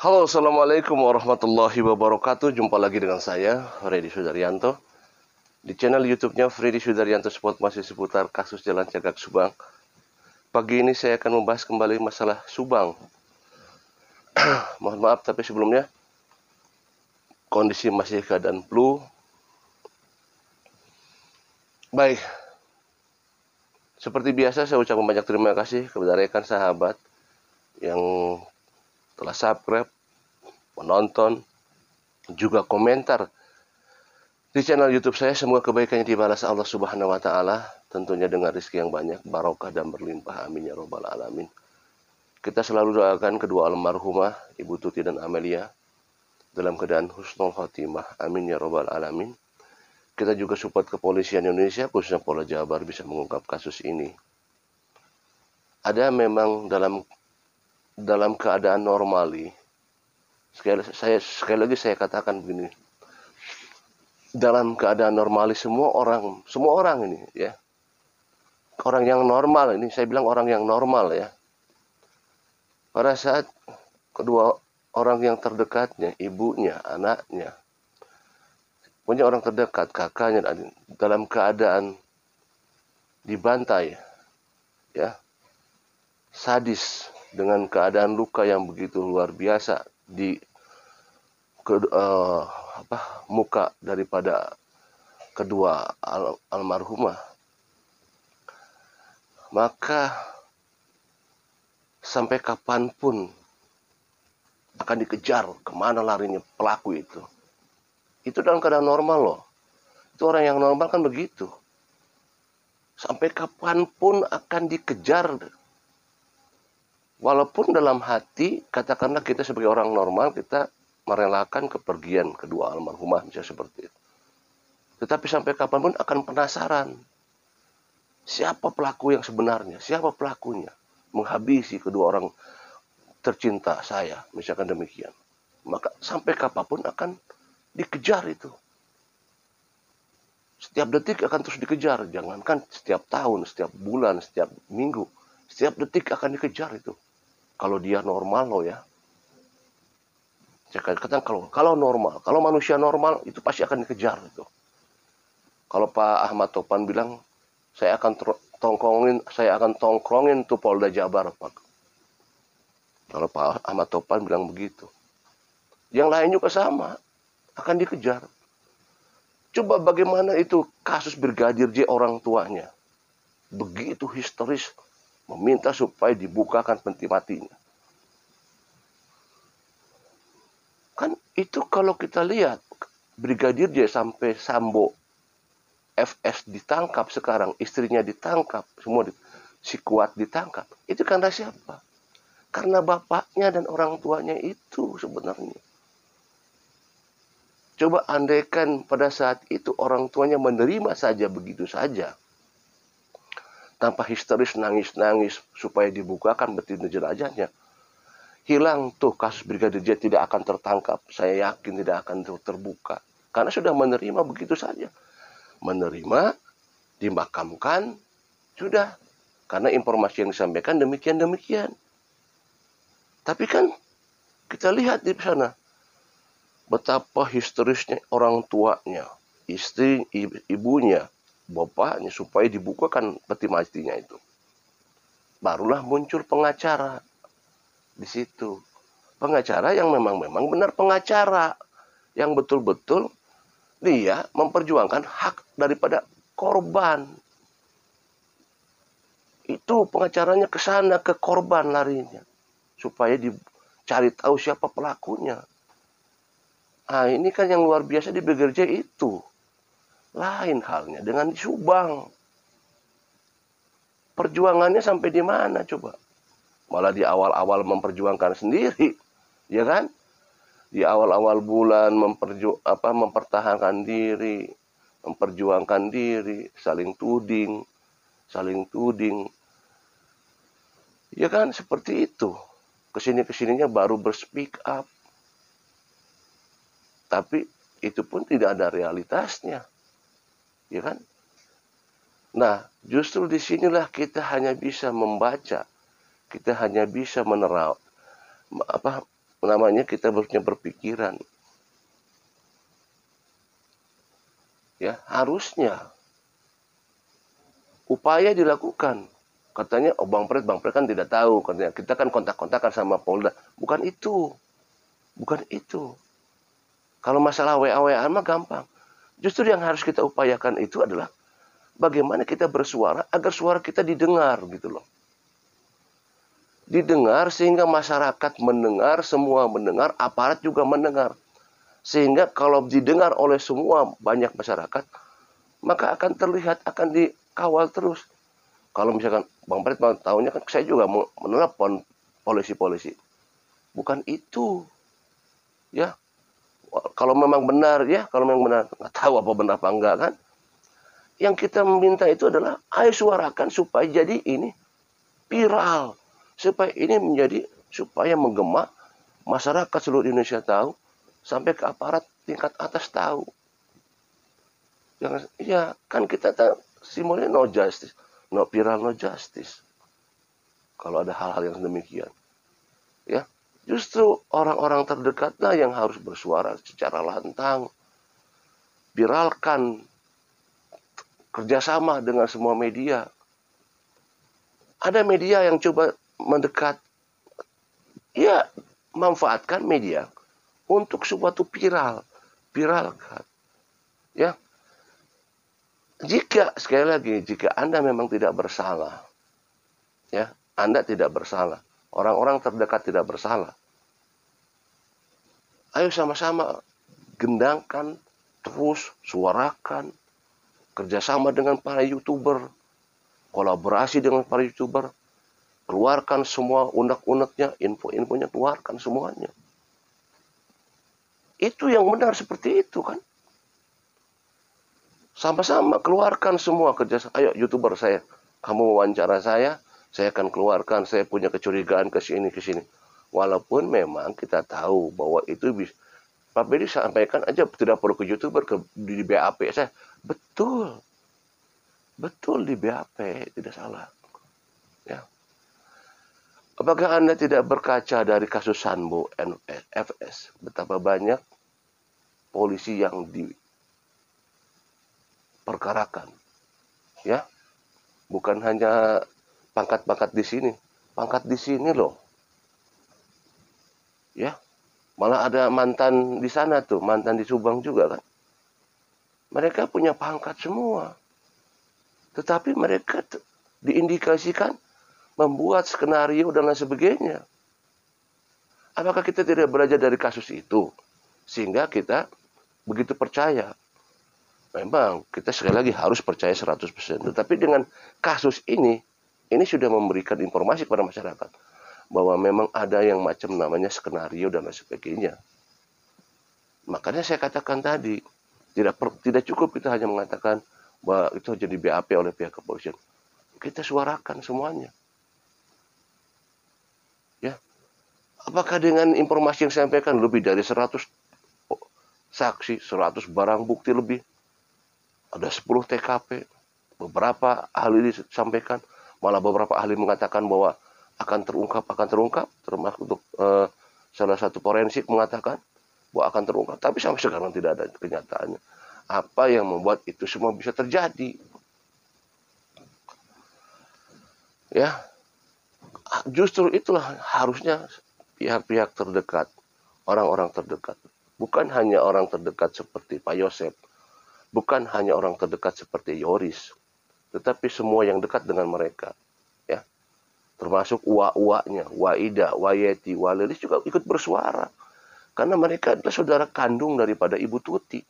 Halo, Assalamualaikum warahmatullahi wabarakatuh. Jumpa lagi dengan saya, Freddy Sudaryanto. Di channel YouTube-nya Freddy Sudaryanto Sport masih seputar kasus Jalan Cagak Subang. Pagi ini saya akan membahas kembali masalah Subang. Mohon maaf, tapi sebelumnya kondisi masih keadaan flu. Baik, seperti biasa saya ucapkan banyak terima kasih kepada rekan sahabat yang telah subscribe, menonton, juga komentar di channel YouTube saya. Semoga kebaikannya dibalas Allah Subhanahu wa taala, tentunya dengan rezeki yang banyak, barokah dan berlimpah. Amin ya robbal alamin. Kita selalu doakan kedua almarhumah Ibu Tuti dan Amelia dalam keadaan husnul khotimah. Amin ya robbal alamin. Kita juga support kepolisian Indonesia, khususnya Polda Jabar, bisa mengungkap kasus ini. Ada memang dalam keadaan normali. Sekali lagi saya katakan begini. Dalam keadaan normali semua orang ini ya. Orang yang normal ini, saya bilang orang yang normal ya. Pada saat kedua orang yang terdekatnya, ibunya, anaknya, punya orang terdekat, kakaknya, dalam keadaan dibantai, ya, sadis, dengan keadaan luka yang begitu luar biasa di muka daripada kedua almarhumah, maka sampai kapanpun akan dikejar kemana larinya pelaku itu. Itu dalam keadaan normal loh. Itu orang yang normal kan begitu. Sampai kapanpun akan dikejar. Walaupun dalam hati, katakanlah kita sebagai orang normal, kita merelakan kepergian kedua almarhumah, misalnya seperti itu. Tetapi sampai kapanpun akan penasaran. Siapa pelaku yang sebenarnya? Siapa pelakunya? Menghabisi kedua orang tercinta saya, misalkan demikian. Maka sampai kapanpun akan dikejar itu. Setiap detik akan terus dikejar. Jangankan setiap tahun, setiap bulan, setiap minggu. Setiap detik akan dikejar itu. Kalau dia normal loh ya. Saya katakan kalau normal, kalau manusia normal itu pasti akan dikejar itu. Kalau Pak Ahmad Topan bilang, saya akan tongkrongin tuh Polda Jabar, Pak. Kalau Pak Ahmad Topan bilang begitu. Yang lain juga sama, akan dikejar. Coba bagaimana itu kasus Brigadir J, orang tuanya begitu histeris meminta supaya dibukakan peti matinya. Kan itu kalau kita lihat Brigadir J sampai Sambo FS ditangkap, sekarang istrinya ditangkap, semua si Kuat ditangkap. Itu karena siapa? Karena bapaknya dan orang tuanya itu sebenarnya. Coba andaikan pada saat itu orang tuanya menerima saja begitu saja, tanpa histeris nangis-nangis supaya dibukakan betina jenazahnya, hilang tuh kasus Brigadir J, tidak akan tertangkap. Saya yakin tidak akan terbuka. Karena sudah menerima begitu saja. Menerima, dimakamkan, sudah. Karena informasi yang disampaikan demikian-demikian. Tapi kan kita lihat di sana betapa histerisnya orang tuanya, istri, ibunya, bapaknya supaya dibukakan peti matinya itu. Barulah muncul pengacara di situ. Pengacara yang memang benar pengacara, yang betul-betul dia memperjuangkan hak daripada korban. Itu pengacaranya ke sana, ke korban larinya, supaya dicari tahu siapa pelakunya. Nah, ini kan yang luar biasa di Brigadir J itu. Lain halnya dengan di Subang. Perjuangannya sampai di mana coba? Malah di awal-awal memperjuangkan sendiri, ya kan? Di awal-awal bulan mempertahankan diri, memperjuangkan diri, saling tuding. Ya kan, seperti itu. Kesininya baru berspeak up. Tapi itu pun tidak ada realitasnya. Ya kan? Nah, justru disinilah kita hanya bisa membaca. Kita hanya bisa namanya kita harusnya berpikiran. Ya, harusnya upaya dilakukan. Katanya, oh Bang Pret kan tidak tahu. Katanya, kita kan kontak-kontakan sama Polda. Bukan itu. Bukan itu. Kalau masalah WA-WA mah gampang. Justru yang harus kita upayakan itu adalah bagaimana kita bersuara agar suara kita didengar gitu loh. Didengar sehingga masyarakat mendengar, semua mendengar, aparat juga mendengar. Sehingga kalau didengar oleh semua banyak masyarakat, maka akan terlihat, akan dikawal terus. Kalau misalkan Bang Pret tahunya kan saya juga menelepon polisi-polisi. Bukan itu. Ya. Kalau memang benar ya, kalau memang benar, nggak tahu apa benar apa enggak kan. Yang kita meminta itu adalah ayo suarakan supaya jadi ini viral. Supaya ini menjadi, supaya menggema, masyarakat seluruh Indonesia tahu, sampai ke aparat tingkat atas tahu. Jangan, ya kan kita tahu simbolnya no justice. No viral, no justice. Kalau ada hal-hal yang demikian. Ya, justru orang-orang terdekatlah yang harus bersuara secara lantang. Viralkan, kerjasama dengan semua media. Ada media yang coba mendekat. Ya, manfaatkan media untuk suatu viral. Viralkan. Ya, jika, sekali lagi, jika Anda memang tidak bersalah, ya, Anda tidak bersalah, orang-orang terdekat tidak bersalah, ayo sama-sama gendangkan, terus suarakan, kerjasama dengan para YouTuber, kolaborasi dengan para YouTuber, keluarkan semua unek-uneknya, info-infonya, keluarkan semuanya. Itu yang benar seperti itu kan. Sama-sama keluarkan semua kerjasama. Ayo YouTuber saya, kamu wawancara saya akan keluarkan, saya punya kecurigaan ke sini. Walaupun memang kita tahu bahwa itu bisa, Pak Bedi sampaikan aja tidak perlu ke YouTuber, di BAP saya. Betul. Betul di BAP, tidak salah. Ya. Apakah Anda tidak berkaca dari kasus Sambo FS? Betapa banyak polisi yang diperkarakan. Ya. Bukan hanya pangkat-pangkat di sini. Pangkat di sini loh. Ya. Malah ada mantan di sana tuh, mantan di Subang juga kan. Mereka punya pangkat semua. Tetapi mereka diindikasikan membuat skenario dan lain sebagainya. Apakah kita tidak belajar dari kasus itu? Sehingga kita begitu percaya. Memang kita sekali lagi harus percaya 100%. Tetapi dengan kasus ini sudah memberikan informasi kepada masyarakat bahwa memang ada yang macam namanya skenario dan lain sebagainya. Makanya saya katakan tadi, tidak cukup kita hanya mengatakan bahwa itu jadi BAP oleh pihak kepolisian. Kita suarakan semuanya. Ya. Apakah dengan informasi yang saya sampaikan lebih dari 100 saksi, 100 barang bukti lebih, ada 10 TKP, beberapa ahli disampaikan, malah beberapa ahli mengatakan bahwa akan terungkap, termasuk untuk salah satu forensik mengatakan bahwa akan terungkap, tapi sampai sekarang tidak ada kenyataannya. Apa yang membuat itu semua bisa terjadi? Ya, justru itulah harusnya pihak-pihak terdekat, orang-orang terdekat, bukan hanya orang terdekat seperti Pak Yosep, bukan hanya orang terdekat seperti Yoris, tetapi semua yang dekat dengan mereka, ya, termasuk uwa-uwanya, Waida, Wayeti, Walilis juga ikut bersuara, karena mereka adalah saudara kandung daripada Ibu Tuti.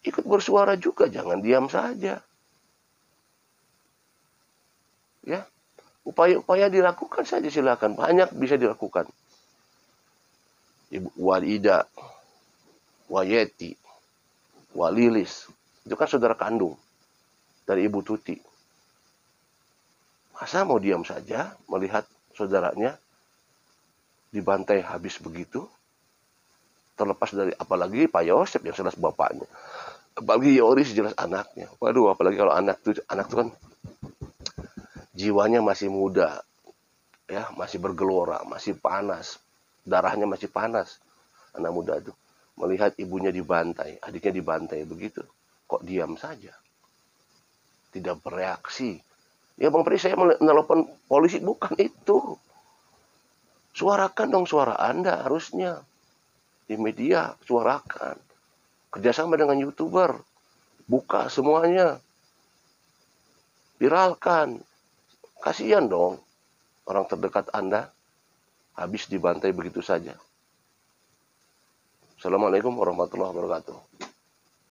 Ikut bersuara juga, jangan diam saja. Ya, upaya-upaya dilakukan saja silakan, banyak bisa dilakukan. Ibu Walida, Wayeti, Walilis, itu kan saudara kandung dari Ibu Tuti. Masa mau diam saja melihat saudaranya dibantai habis begitu? Terlepas dari, apalagi Pak Yosep yang jelas bapaknya, apalagi Yoris jelas anaknya. Waduh, apalagi kalau anak tuh kan jiwanya masih muda, ya, masih bergelora, masih panas, darahnya masih panas. Anak muda itu melihat ibunya dibantai, adiknya dibantai begitu. Kok diam saja? Tidak bereaksi. Ya Bang Pri, saya menelpon polisi, bukan itu. Suarakan dong suara Anda harusnya. Di media, suarakan. Kerjasama dengan YouTuber. Buka semuanya. Viralkan. Kasihan dong. Orang terdekat Anda habis dibantai begitu saja. Assalamualaikum warahmatullahi wabarakatuh.